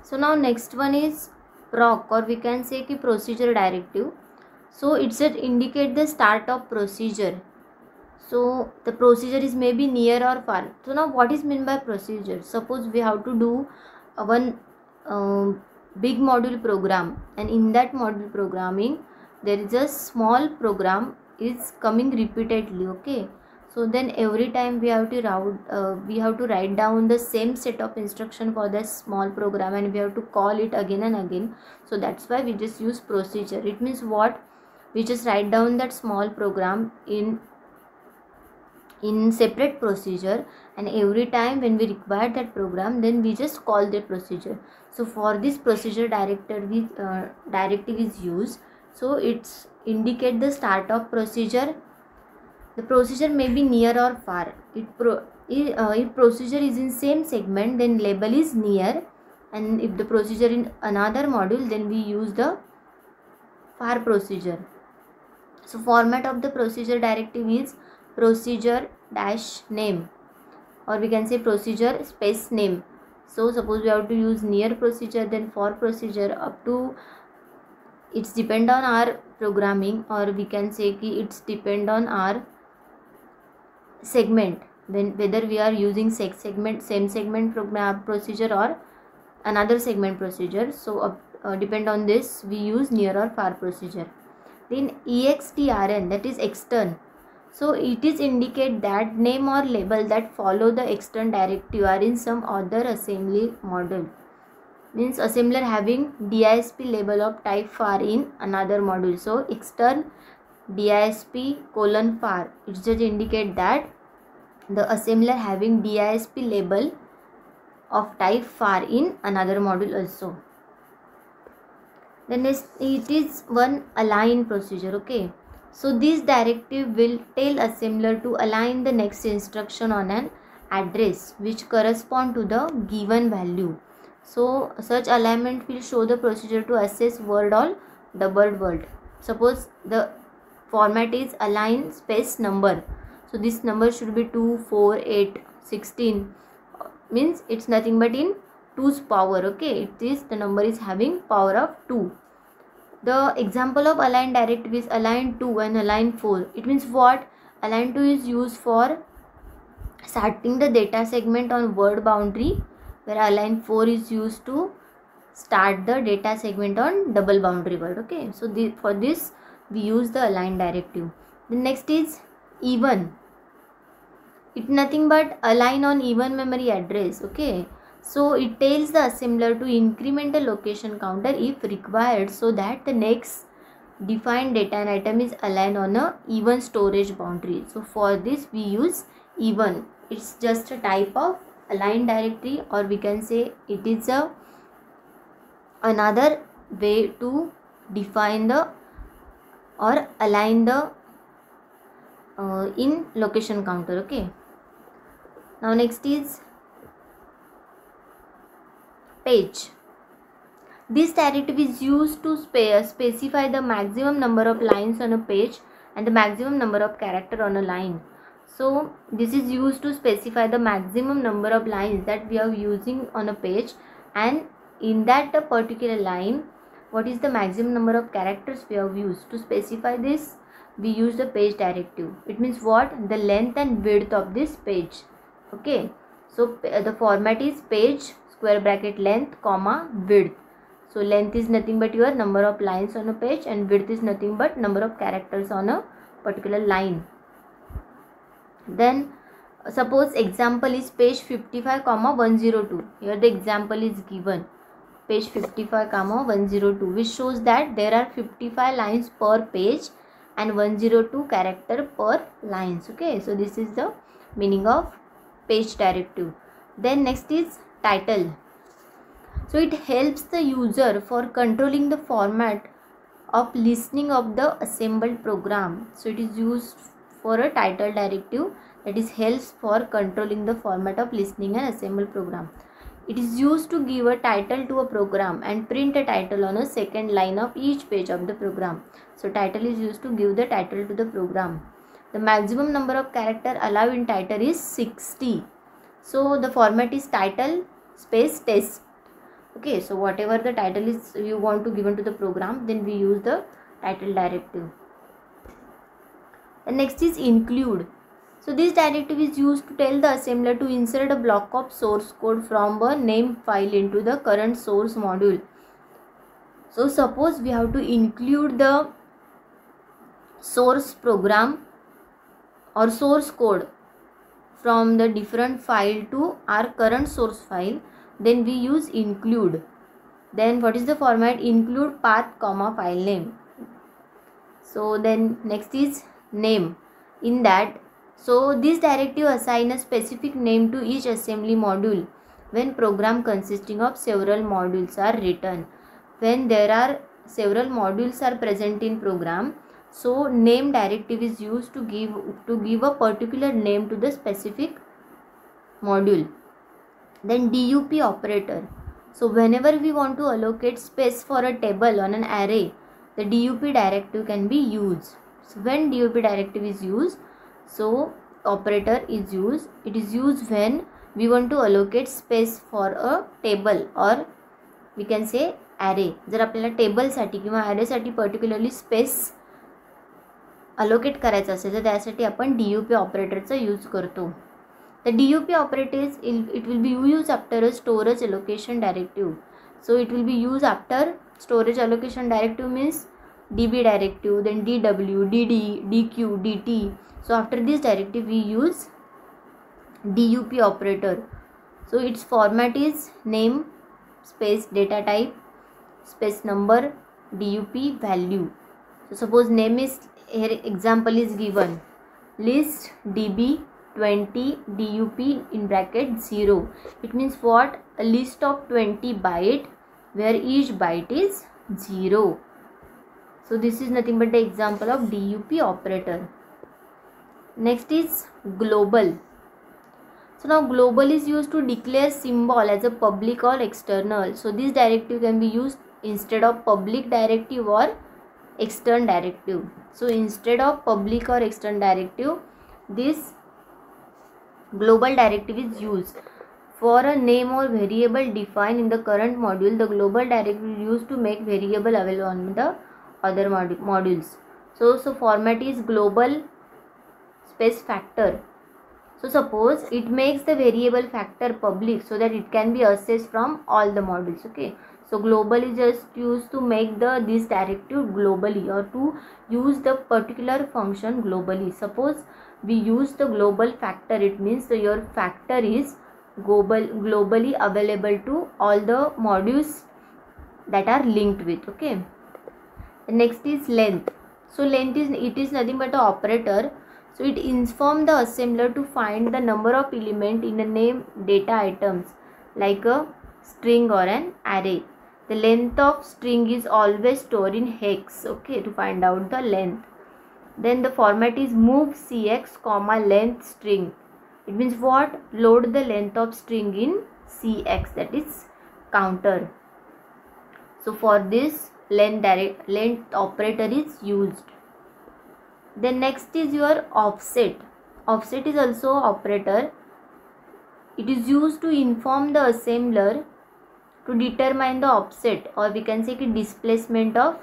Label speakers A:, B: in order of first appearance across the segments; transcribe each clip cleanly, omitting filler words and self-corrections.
A: So now next one is proc, or we can say ki procedure directive. So it should indicate the start of procedure. So the procedure is maybe near or far. So now what is meant by procedure? Suppose we have to do one big module program, and in that module programming there is a small program is coming repeatedly. Okay, so then every time we have to write down the same set of instruction for that small program, and we have to call it again and again. So that's why we just use procedure. It means what? We just write down that small program in separate procedure, and every time when we require that program, then we just call the procedure. So for this procedure directive is used. So it's indicate the start of procedure. The procedure may be near or far. If procedure is in same segment, then label is near, and if the procedure in another module, then we use the far procedure. So format of the procedure directive is procedure dash name, or we can say procedure space name. So suppose we have to use near procedure, then for procedure, up to it's depend on our programming, or we can say ki it's depend on our segment, then whether we are using same segment program procedure or another segment procedure. So depend on this we use near or far procedure. Then extrn, that is extern. So it is indicate that name or label that follow the extern directive are in some other assembly module. Means assembler having DISP label of type far in another module. So extern DISP colon far, it just indicate that the assembler having DISP label of type far in another module also. Then it is one align procedure. Okay, so this directive will tell assembler to align the next instruction on an address which correspond to the given value. So such alignment will show the procedure to access word or double word. Suppose the format is align space number. So this number should be 2, 4, 8, 16. Means it's nothing but in 2's power. Okay, it is the number is having power of 2. The example of align directive is align 2 and align 4. It means what? Align 2 is used for starting the data segment on word boundary, where align 4 is used to start the data segment on double boundary word. Okay, so for this we use the align directive. The next is even. It's nothing but align on even memory address. Okay, so it tells the assembler to increment the location counter if required, so that the next defined data and item is aligned on a even storage boundary. So for this we use even. It's just a type of align directory, or we can say it is another way to define the or align the in location counter. Okay, now next is page. This directive is used to specify the maximum number of lines on a page and the maximum number of character on a line. So this is used to specify the maximum number of lines that we are using on a page, and in that particular line what is the maximum number of characters we have used. To specify this we use the page directive. It means what? The length and width of this page. Okay, so the format is page square bracket length comma width. So length is nothing but your number of lines on a page, and width is nothing but number of characters on a particular line. Then suppose example is page 55 comma 102. Here the example is given, page 55 comma 102, which shows that there are 55 lines per page and 102 character per lines. Okay, so this is the meaning of page directive. Then next is title. So it helps the user for controlling the format of listening of the assembled program. So it is used for a title directive, that is helps for controlling the format of listening and assembled program. It is used to give a title to a program and print a title on a second line of each page of the program. So title is used to give the title to the program. The maximum number of character allowed in title is 60. So the format is title space test. Okay, so whatever the title is you want to given to the program, then we use the title directive. The next is include. So this directive is used to tell the assembler to insert a block of source code from a name file into the current source module. So suppose we have to include the source program or source code from the different file to our current source file, then we use include. Then what is the format? Include path comma file name. So then next is name. In that, so this directive assign a specific name to each assembly module when program consisting of several modules are written. When there are several modules are present in program, so name directive is used to give a particular name to the specific module. Then DUP operator. So whenever we want to allocate space for a table on an array, the DUP directive can be used. So when DUP directive is used, so operator is used. It is used when we want to allocate space for a table or we can say array. जर आपल्याला टेबलसाठी किंवा अरेसाठी particularly space allocate करायचं असेल तर त्यासाठी आपण DUP ऑपरेटरचा use करतो. The DUP operator it will be used after a storage allocation directive. So it will be used after storage allocation directive means DB directive, then DW, DD, DQ, DT. So after this directive we use DUP operator. So its format is name space data type space number DUP value. So suppose name is, here example is given, list DB 20 DUP in bracket 0. It means what? A list of 20 byte where each byte is 0. So this is nothing but the example of DUP operator. Next is global. So now global is used to declare symbol as a public or external. So this directive can be used instead of public directive or external directive. So instead of public or external directive, this global directive is used. For a name or variable defined in the current module, the global directive is used to make variable available on the other modules. So format is global space factor. So suppose it makes the variable factor public so that it can be accessed from all the modules. Okay. So global is just used to make this directive globally or to use the particular function globally. Suppose we use the global factor, it means your factor is globally available to all the modules that are linked with. Okay. The next is length. So length is nothing but an operator. So it informs the assembler to find the number of element in a name data items like a string or an array. The length of string is always stored in hex. Okay, to find out the length. Then the format is move cx comma length string. It means what? Load the length of string in cx, that is counter. So for this length operator is used. Then next is your offset. Offset is also operator. It is used to inform the assembler to determine the offset or we can say displacement of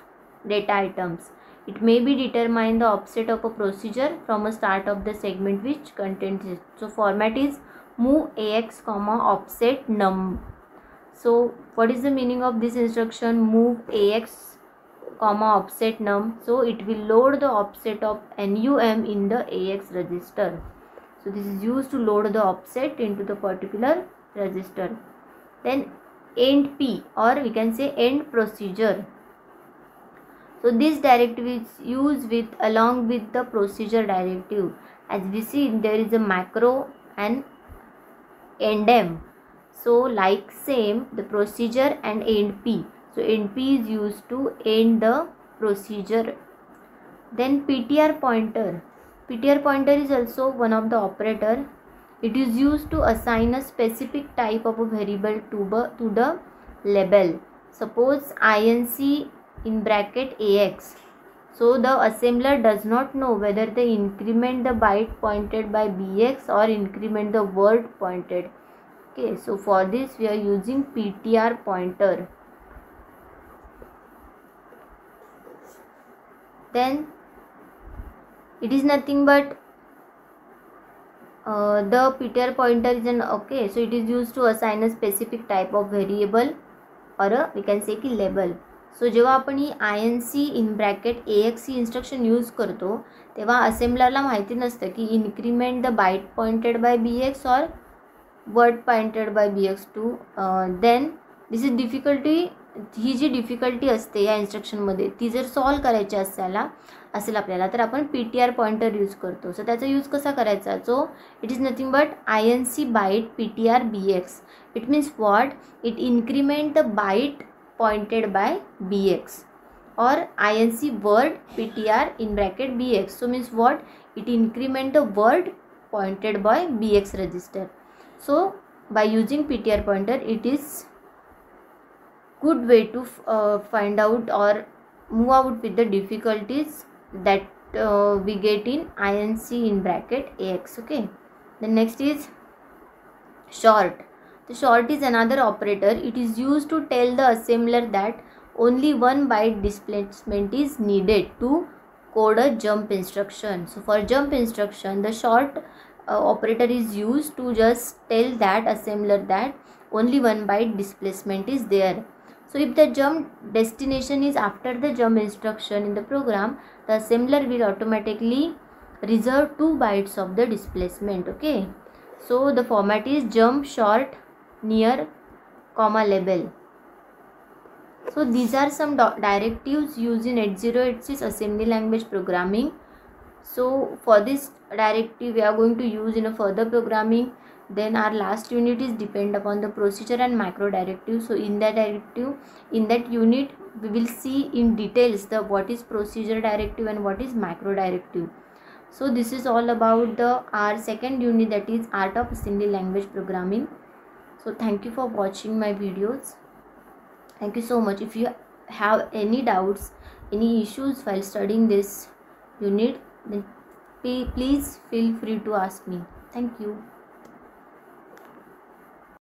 A: data items. It may be determine the offset of a procedure from a start of the segment which contains it. So format is move ax comma offset num. So what is the meaning of this instruction? Move ax comma offset num. So it will load the offset of NUM in the AX register. So this is used to load the offset into the particular register. Then end P or we can say end procedure. So this directive is used along with the procedure directive. As we see, there is a macro and endem. So like same the procedure and end P. So end P is used to end the procedure. Then PTR pointer. PTR pointer is also one of the operator. It is used to assign a specific type of a variable to the label. Suppose INC in bracket AX. So the assembler does not know whether they increment the byte pointed by BX or increment the word pointed. Okay, so for this we are using PTR pointer. Then it is nothing but the PTR pointer is an okay, so it is used to assign a specific type of variable or a we can say की label. So जेव्हा आपण ही INC in bracket AXC instruction use करतो तेव्हा असेंबलरला माहिती नसतं की increment the byte pointed by BX or word pointed by BX2. Then this is difficulty. ही जी डिफिकल्टी असते या इन्स्ट्रक्शनमध्ये ती जर सॉल्व करायची असेल आपल्याला तर आपण PTR पॉइंटर यूज करतो. सो त्याचा यूज कसा करायचा. So it is nothing but INC byte PTR BX. It means what. It increment the byte pointed by BX or INC word PTR in bracket BX. So means what, it increment the word pointed by BX register. So by using PTR pointer it is good way to find out or move out with the difficulties that we get in INC in bracket AX. Okay, the next is short. The short is another operator. It is used to tell the assembler that only one byte displacement is needed to code a jump instruction. So for jump instruction, the short operator is used to just tell that assembler that only one byte displacement is there. So if the jump destination is after the jump instruction in the program, the assembler will automatically reserve 2 bytes of the displacement. Okay, so the format is jump short near comma label. So these are some directives used in 8086 assembly language programming. So for this directive we are going to use in a further programming. Then our last unit is depend upon the procedure and macro directive. So in that directive, in that unit we will see in details the what is procedure directive and what is macro directive. So this is all about the our second unit, that is art of assembly language programming. So thank you for watching my videos. Thank you so much. If you have any doubts, any issues while studying this unit, then please feel free to ask me. Thank you.